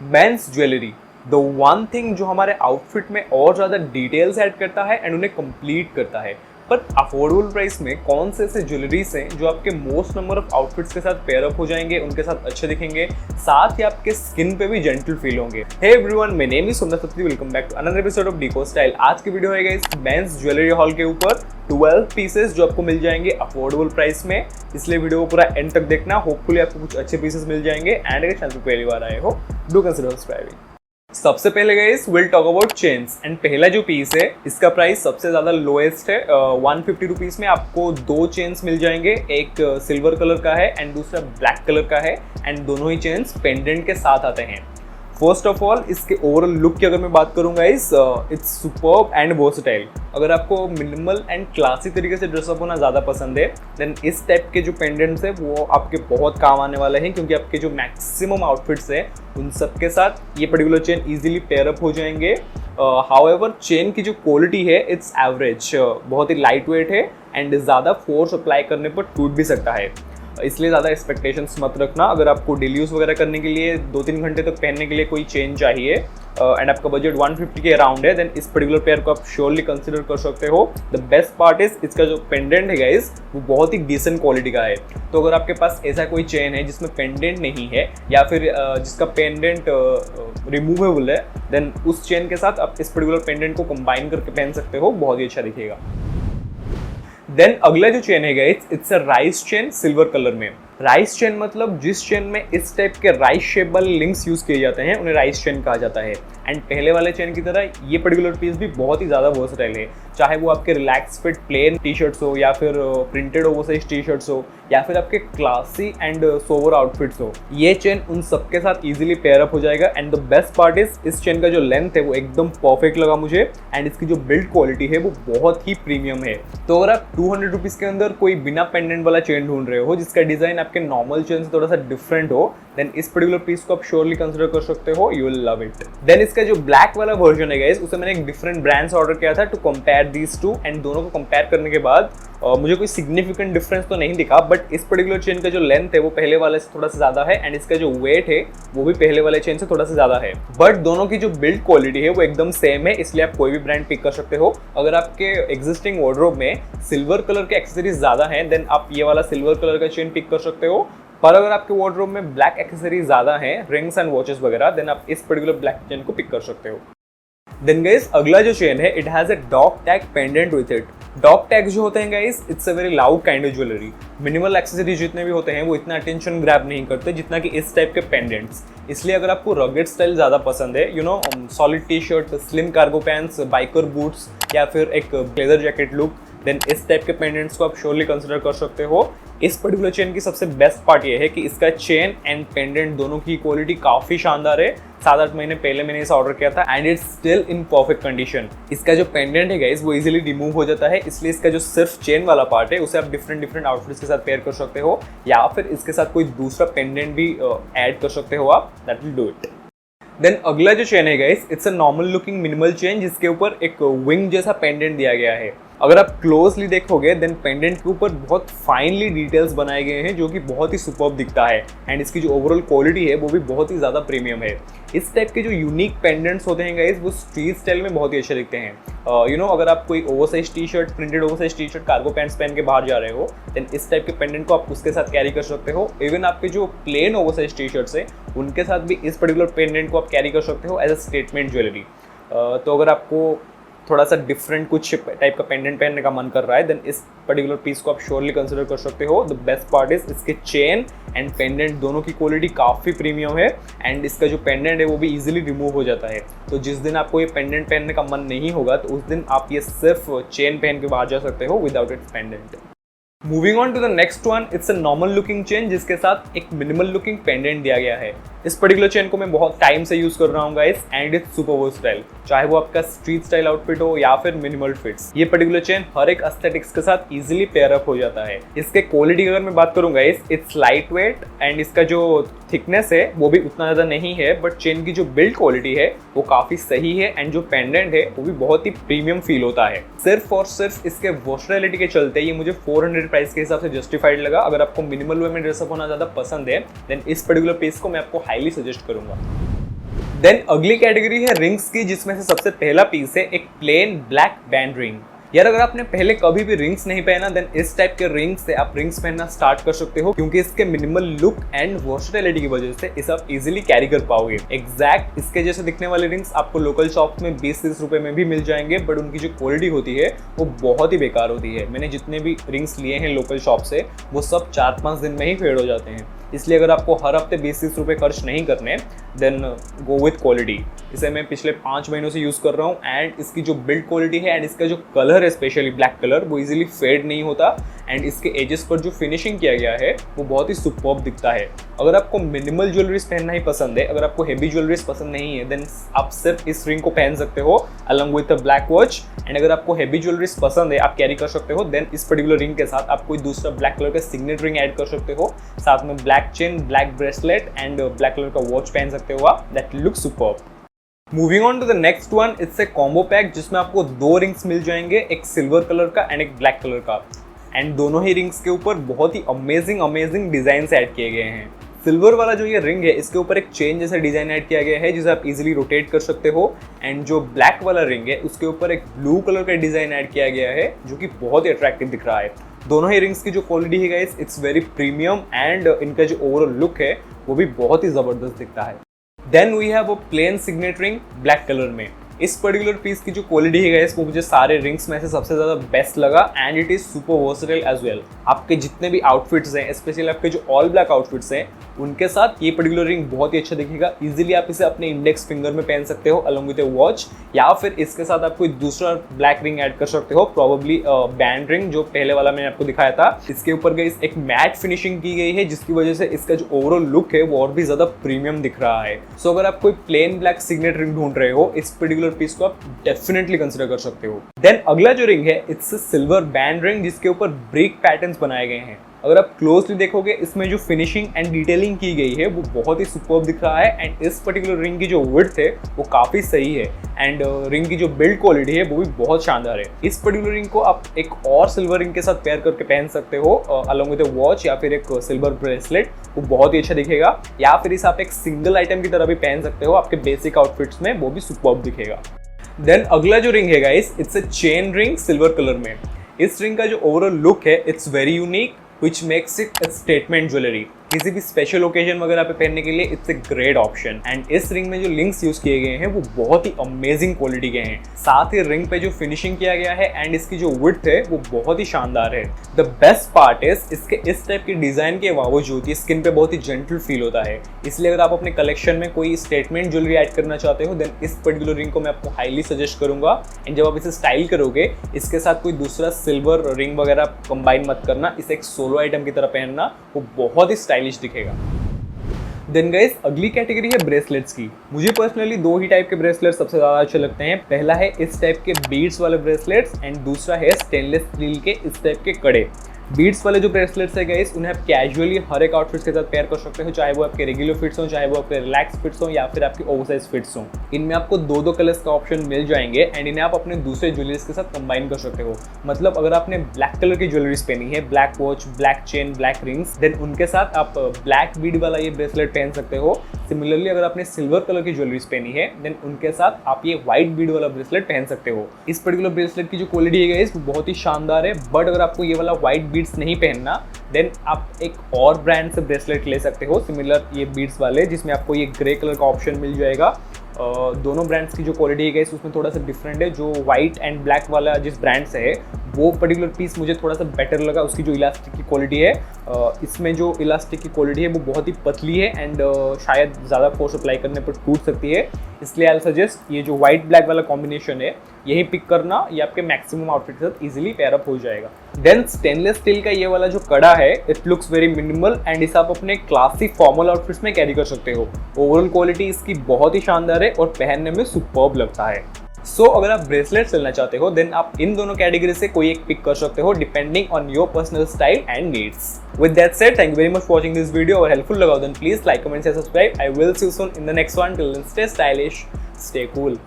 Mains jewellery, the one thing जो हमारे outfit में और ज़्यादा डिटेल्स ऐड करता है एंड उन्हें कंप्लीट करता है। पर अफोर्डेबल प्राइस में कौन से ऐसे ज्वेलरीज हैं जो आपके मोस्ट नंबर ऑफ आउटफिट्स के साथ पेयर अप हो जाएंगे, उनके साथ अच्छे दिखेंगे, साथ ही आपके स्किन पे भी जेंटल फील होंगे। Hey everyone, my name is Somnath Satti, welcome back to another episode of Deco style. आज की वीडियो है इस मेंस ज्वेलरी हॉल के ऊपर 12 पीसेस जो आपको मिल जाएंगे अफोर्डेबल प्राइस में, इसलिए वीडियो को पूरा एंड तक देखना। होपफुली आपको कुछ अच्छे पीसेस मिल जाएंगे एंड अगर चैनल पर पहली बार आए हो डू कंसिडर सब्सक्राइबिंग। सबसे पहले guys will talk about chains and पहला जो पीस है इसका प्राइस सबसे ज़्यादा लोएस्ट है। 150 रुपीज़ में आपको दो चेन्स मिल जाएंगे, एक सिल्वर कलर का है एंड दूसरा ब्लैक कलर का है एंड दोनों ही चेन्स पेंडेंट के साथ आते हैं। फर्स्ट ऑफ ऑल इसके ओवरऑल लुक की अगर मैं बात करूँ guys, it's superb and versatile. अगर आपको मिनिमल एंड क्लासी तरीके से ड्रेसअप होना ज़्यादा पसंद है देन इस टाइप के जो पेंडेंट्स है वो आपके बहुत काम आने वाले हैं, क्योंकि आपके जो मैक्सिमम आउटफिट्स है उन सब के साथ ये particular chain easily pair up हो जाएंगे। हाउएवर चेन की जो क्वालिटी है इट्स एवरेज, बहुत ही लाइट वेट है एंड ज़्यादा फोर्स अप्लाई करने पर टूट भी सकता है, इसलिए ज़्यादा एक्सपेक्टेशंस मत रखना। अगर आपको डेली यूज़ वगैरह करने के लिए 2-3 घंटे तक पहनने के लिए कोई चेन चाहिए एंड आपका बजट 150 के अराउंड है देन इस पर्टिकुलर पेयर को आप श्योरली कंसिडर कर सकते हो। द बेस्ट पार्ट इज इसका जो पेंडेंट है गाइस वो बहुत ही डिसेंट क्वालिटी का है। तो अगर आपके पास ऐसा कोई चेन है जिसमें पेंडेंट नहीं है या फिर जिसका पेंडेंट रिमूवेबल है देन उस चेन के साथ आप इस पर्टिकुलर पेंडेंट को कंबाइन करके पहन सकते हो, बहुत ही अच्छा दिखेगा। देन अगला जो चेन है guys it's a rice chain silver colour में। राइस चेन मतलब जिस चेन में इस टाइप के राइस शेप वाले लिंक्स यूज किए जाते हैं उन्हें राइस चेन कहा जाता है। एंड पहले वाले चेन की तरह ये पर्टिकुलर पीस भी बहुत ही ज़्यादा वर्सेटाइल है, चाहे वो आपके relax fit plain T shirts हो या फिर प्रिंटेड ओवरसाइज टी शर्ट्स हो या फिर आपके क्लासी एंड सोवर आउटफिट्स हो, ये चेन उन सबके साथ इजीली पेयर अप हो जाएगा। And the best part is इस चेन का जो लेंथ है वो एकदम परफेक्ट लगा मुझे एंड इसकी जो बिल्ड क्वालिटी है वो बहुत ही प्रीमियम है। तो अगर आप 200 रुपीज़ के अंदर कोई बिना पेंडेंट वाला चेन ढूंढ रहे हो जिसका डिजाइन आपके नॉर्मल चेन से थोड़ा सा डिफरेंट हो देन इस पर्टिकुलर पीस को आप श्योरली कंसिडर कर सकते हो, you will love it. Then इसका जो ब्लैक वाला वर्जन है गाइस उसे मैंने एक डिफरेंट ब्रांड से ऑर्डर किया था to compare these two and दोनों को कंपेयर करने के बाद मुझे कोई सिग्निफिकेंट डिफरेंस तो नहीं दिखा, बट इस पर्टिकुलर चेन का जो लेंथ है वो पहले वाले से थोड़ा सा ज़्यादा है एंड इसका जो वेट है वो भी पहले वाले चेन से थोड़ा सा ज़्यादा है, बट दोनों की जो बिल्ड क्वालिटी है वो एकदम सेम है, इसलिए आप कोई भी ब्रांड पिक कर सकते हो। अगर आपके एग्जिस्टिंग वार्डरोब में सिल्वर कलर के एक्सेसरीज ज़्यादा हैं देन आप ये वाला सिल्वर कलर का चेन पिक कर सकते हो, पर अगर आपके वार्डरोब में ब्लैक एक्सेसरीज ज़्यादा हैं, रिंग्स एंड वॉचेस वगैरह, देन आप इस पर्टिकुलर ब्लैक चेन को पिक कर सकते हो। देन गाइस अगला जो चेन है it has a dog tag pendant with it. Dog tags जो होते हैं guys it's a very loud kind of jewellery. Minimal accessories जितने भी होते हैं वो इतना अटेंशन ग्रैब नहीं करते जितना कि इस टाइप के पेंडेंट्स, इसलिए अगर आपको रगेड स्टाइल ज़्यादा पसंद है, you know solid T shirt, slim cargo pants, biker boots या फिर एक ब्लेजर जैकेट लुक, देन इस टाइप के पेंडेंट्स को आप श्योरली कंसिडर कर सकते हो। इस पर्टिकुलर चेन की सबसे बेस्ट पार्ट ये है कि इसका चेन एंड पेंडेंट दोनों की क्वालिटी काफ़ी शानदार है। 7-8 महीने पहले मैंने इसे ऑर्डर किया था and it's still in perfect condition. इसका जो पेंडेंट है गाइस वो इजीली रिमूव हो जाता है, इसलिए इसका जो सिर्फ चेन वाला पार्ट है उसे आप डिफरेंट आउटफिट्स के साथ पेयर कर सकते हो या फिर इसके साथ कोई दूसरा पेंडेंट भी ऐड कर सकते हो आप, that will do it. Then अगला जो चेन है guys it's a normal looking minimal chain जिसके ऊपर एक विंग जैसा पेंडेंट दिया गया है। अगर आप क्लोजली देखोगे देन पेंडेंट के ऊपर बहुत फाइनली डिटेल्स बनाए गए हैं जो कि बहुत ही सुपर्ब दिखता है एंड इसकी जो ओवरऑल क्वालिटी है वो भी बहुत ही ज़्यादा प्रीमियम है। इस टाइप के जो यूनिक पेंडेंट्स होते हैं गाइस वो स्ट्रीट स्टाइल में बहुत ही अच्छे दिखते हैं। यू नो अगर आप कोई oversize T shirt, printed oversize T shirt, cargo pants पहन के बाहर जा रहे हो देन इस टाइप के पेंडेंट को आप उसके साथ कैरी कर सकते हो। इवन आपके जो प्लेन ओवरसाइज टी शर्ट्स है उनके साथ भी इस पर्टिकुलर पेंडेंट को आप कैरी कर सकते हो एज अ स्टेटमेंट ज्वेलरी। तो अगर आपको थोड़ा सा डिफरेंट कुछ टाइप का पेंडेंट पहनने का मन कर रहा है देन इस पर्टिकुलर पीस को आप श्योरली कंसिडर कर सकते हो। द बेस्ट पार्ट इज इसके चेन एंड पेंडेंट दोनों की क्वालिटी काफ़ी प्रीमियम है एंड इसका जो पेंडेंट है वो भी इजीली रिमूव हो जाता है। तो जिस दिन आपको ये पेंडेंट पहनने का मन नहीं होगा तो उस दिन आप ये सिर्फ चेन पहन के बाहर जा सकते हो without its pendant. Moving on to the next one, it's a normal looking chain जिसके साथ एक मिनिमल लुकिंग पेंडेंट दिया गया है। इस पर्टिकुलर चेन को मैं बहुत टाइम से यूज कर रहा हूँ guys and it's super versatile, चाहे वो आपका स्ट्रीट स्टाइल आउटफिट हो या फिर मिनिमल फिट्स, ये पर्टिकुलर चेन हर एक एस्थेटिक्स के साथ इजीली पेयर अप हो जाता है। इसके क्वालिटी की अगर मैं बात करूँ guys its light weight and इसका जो थिकनेस है वो भी उतना ज़्यादा नहीं है, बट चेन की जो बिल्ड क्वालिटी है वो काफ़ी सही है एंड जो पेंडेंट है वो भी बहुत ही प्रीमियम फील होता है। सिर्फ और सिर्फ इसके वर्सेटिलिटी के चलते ये मुझे 400 प्राइस के हिसाब से जस्टिफाइड लगा। अगर आपको मिनिमल वे में ड्रेसअप होना ज़्यादा पसंद है देन इस पर्टिकुलर पीस को मैं आपको हाईली सजेस्ट करूँगा। देन अगली कैटेगरी है रिंग्स की, जिसमें से सबसे पहला पीस है एक प्लेन ब्लैक बैंड रिंग। यार अगर आपने पहले कभी भी रिंग्स नहीं पहना देन इस टाइप के रिंग्स से आप रिंग्स पहनना स्टार्ट कर सकते हो, क्योंकि इसके मिनिमल लुक एंड वर्सेटिलिटी की वजह से इसे आप इजीली कैरी कर पाओगे। एग्जैक्ट इसके जैसे दिखने वाले रिंग्स आपको लोकल शॉप्स में 20-30 रुपए में भी मिल जाएंगे, बट उनकी जो क्वालिटी होती है वो बहुत ही बेकार होती है। मैंने जितने भी रिंग्स लिए हैं लोकल शॉप से वो सब 4-5 दिन में ही फेड हो जाते हैं। इसलिए अगर आपको हर हफ्ते 20-30 रुपये खर्च नहीं करने देन गो विथ क्वालिटी। इसे मैं पिछले 5 महीनों से यूज़ कर रहा हूँ एंड इसकी जो बिल्ड क्वालिटी है एंड इसका जो कलर है स्पेशली ब्लैक कलर वो इजीली फेड नहीं होता एंड इसके एजेस पर जो फिनिशिंग किया गया है वो बहुत ही सुपर्ब दिखता है। अगर आपको मिनिमल ज्वेलरीज पहनना ही पसंद है, अगर आपको हेवी ज्वेलरीज पसंद नहीं है देन आप सिर्फ इस रिंग को पहन सकते हो along with a black watch. And अगर आपको हेवी ज्वेलरीज पसंद है आप कैरी कर सकते हो देन इस पर्टिकुलर रिंग के साथ आप कोई दूसरा ब्लैक कलर का सिग्नेट रिंग ऐड कर सकते हो, साथ में black chain, black bracelet and black colour का वॉच पहन सकते हो आप। That looks superb. Moving on to the next one, it's a combo pack जिसमें आपको 2 रिंग्स मिल जाएंगे, एक सिल्वर कलर का एंड एक ब्लैक कलर का। एंड दोनों ही रिंग्स के ऊपर बहुत ही अमेजिंग डिजाइन ऐड किए गए हैं। सिल्वर वाला जो ये रिंग है इसके ऊपर एक चेन जैसा डिजाइन ऐड किया गया है जिसे आप इजीली रोटेट कर सकते हो। एंड जो ब्लैक वाला रिंग है उसके ऊपर एक ब्लू कलर का डिजाइन ऐड किया गया है जो कि बहुत ही अट्रैक्टिव दिख रहा है। दोनों ही रिंग्स की जो क्वालिटी है guys it's very premium and इनका जो ओवरऑल लुक है वो भी बहुत ही जबरदस्त दिखता है। Then we have a plain signet ring black colour में। इस पर्टिकुलर पीस की जो क्वालिटी है गाइस वो मुझे सारे रिंग्स में से सबसे ज़्यादा बेस्ट लगा and it is super versatile as well. आपके जितने भी आउटफिट्स हैं, स्पेशली आपके जो ऑल ब्लैक आउटफिट्स हैं, उनके साथ ये पर्टिकुलर रिंग बहुत ही अच्छा दिखेगा। इजीली आप इसे अपने इंडेक्स फिंगर में पहन सकते हो अलॉन्ग विद ए वॉच, या फिर इसके साथ आप कोई दूसरा ब्लैक रिंग ऐड कर सकते हो, प्रॉबेबली बैंड रिंग जो पहले वाला मैंने आपको दिखाया था। इसके ऊपर गाइस एक मैट फिनिशिंग की गई है जिसकी वजह से इसका जो ओवरऑल लुक है वो और भी ज़्यादा प्रीमियम दिख रहा है। सो अगर आप कोई प्लेन ब्लैक सिग्नेट रिंग ढूंढ रहे हो इस पर्टिकुलर पीस को आप डेफिनेटली कंसिडर कर सकते हो। देन अगला जो रिंग है इट्स सिल्वर बैंड रिंग जिसके ऊपर ब्रिक पैटर्न्स बनाए गए हैं। अगर आप क्लोजली देखोगे इसमें जो फिनिशिंग एंड डिटेलिंग की गई है वो बहुत ही सुपर्ब दिख रहा है एंड इस पर्टिकुलर रिंग की जो विड्थ है वो काफ़ी सही है एंड रिंग की जो बिल्ड क्वालिटी है वो भी बहुत शानदार है। इस पर्टिकुलर रिंग को आप एक और सिल्वर रिंग के साथ पेयर करके पहन सकते हो अलॉन्ग विद अ वॉच या फिर एक सिल्वर ब्रेसलेट, वो बहुत ही अच्छा दिखेगा। या फिर इसे आप एक सिंगल आइटम की तरह भी पहन सकते हो आपके बेसिक आउटफिट्स में, वो भी सुपर्ब दिखेगा। देन अगला जो रिंग है guys it's a chain ring silver colour में। इस रिंग का जो ओवरऑल लुक है it's very unique which makes it a statement jewellery. किसी भी स्पेशल ओकेजन वगैरह पे पहनने के लिए it's a great option. And इस रिंग में जो लिंक्स यूज किए गए हैं वो बहुत ही अमेजिंग क्वालिटी के हैं, साथ ही रिंग पे जो फिनिशिंग किया गया है एंड इसकी जो विड्थ है वो बहुत ही शानदार है। द बेस्ट पार्ट इज इसके इस टाइप के डिजाइन के बावजूद ये स्किन पे बहुत ही जेंटल फील होता है। इसलिए अगर आप अपने कलेक्शन में कोई स्टेटमेंट ज्वेलरी ऐड करना चाहते हो देन इस पर्टिकुलर रिंग को मैं आपको हाईली सजेस्ट करूंगा। एंड जब आप इसे स्टाइल करोगे इसके साथ कोई दूसरा सिल्वर रिंग वगैरह कंबाइन मत करना, इसे एक सोलो आइटम की तरह पहनना, वो बहुत ही स्टाइलिश दिखेगा। देन गाइस अगली कैटेगरी है ब्रेसलेट्स की। मुझे पर्सनली 2 ही टाइप के ब्रेसलेट्स सबसे ज़्यादा अच्छे लगते हैं। पहला है इस टाइप के बीड्स वाले ब्रेसलेट्स एंड दूसरा है स्टेनलेस स्टील के इस टाइप के कड़े। बीड्स वाले जो ब्रेसलेट्स है गाइस उन्हें आप कैजुअली हर एक आउटफिट्स के साथ पेयर कर सकते हो, चाहे वो आपके रेगुलर फिट्स हो, चाहे वो आपके रिलैक्स फिट्स हो या फिर आपके ओवरसाइज फिट्स हो। इनमें आपको 2 कलर्स का ऑप्शन मिल जाएंगे एंड इन्हें आप अपने दूसरे ज्वेलरीज के साथ कंबाइन कर सकते हो। मतलब अगर आपने ब्लैक कलर की ज्वेलरीज पहनी है, black watch, black chain, black rings, then उनके साथ आप ब्लैक बीड वाला ये ब्रेसलेट पहन सकते हो। सिमिलरली अगर आपने सिल्वर कलर की ज्वेलरीज पहनी है देन उनके साथ आप ये व्हाइट बीड वाला ब्रेसलेट पहन सकते हो। इस पर्टिकुलर ब्रेसलेट की जो क्वालिटी है गाइस वो बहुत ही शानदार है, बट अगर आपको ये वाला व्हाइट बीड्स नहीं पहनना देन आप एक और ब्रांड से ब्रेसलेट ले सकते हो सिमिलर ये बीड्स वाले, जिसमें आपको ये ग्रे कलर का ऑप्शन मिल जाएगा। दोनों ब्रांड्स की जो क्वालिटी है गाइस उसमें थोड़ा सा डिफरेंट है। जो व्हाइट एंड ब्लैक वाला जिस ब्रांड से है वो पर्टिकुलर पीस मुझे थोड़ा सा बेटर लगा। उसकी जो इलास्टिक की क्वालिटी है, इसमें जो इलास्टिक की क्वालिटी है वो बहुत ही पतली है एंड शायद ज़्यादा फोर्स अप्लाई करने पर टूट सकती है। इसलिए आई सजेस्ट ये जो व्हाइट ब्लैक वाला कॉम्बिनेशन है यही पिक करना, ये आपके मैक्सिमम आउटफिट के साथ इजीली पेयर अप हो जाएगा। देन स्टेनलेस स्टील का ये वाला जो कड़ा है it looks very minimal and इसे आप अपने क्लासी फॉर्मल आउटफिट्स में कैरी कर सकते हो। ओवरऑल क्वालिटी इसकी बहुत ही शानदार है और पहनने में सुपर्ब लगता है। सो अगर आप ब्रेसलेट लेना चाहते हो देन आप इन दोनों कैटेगरी से कोई एक पिक कर सकते हो depending on your personal style and needs. With that said, thank you very much for watching this video. अगर हेल्पफुल लगा then please like, comment, share, subscribe. I will see you soon in the next one. Till then stay stylish, stay cool.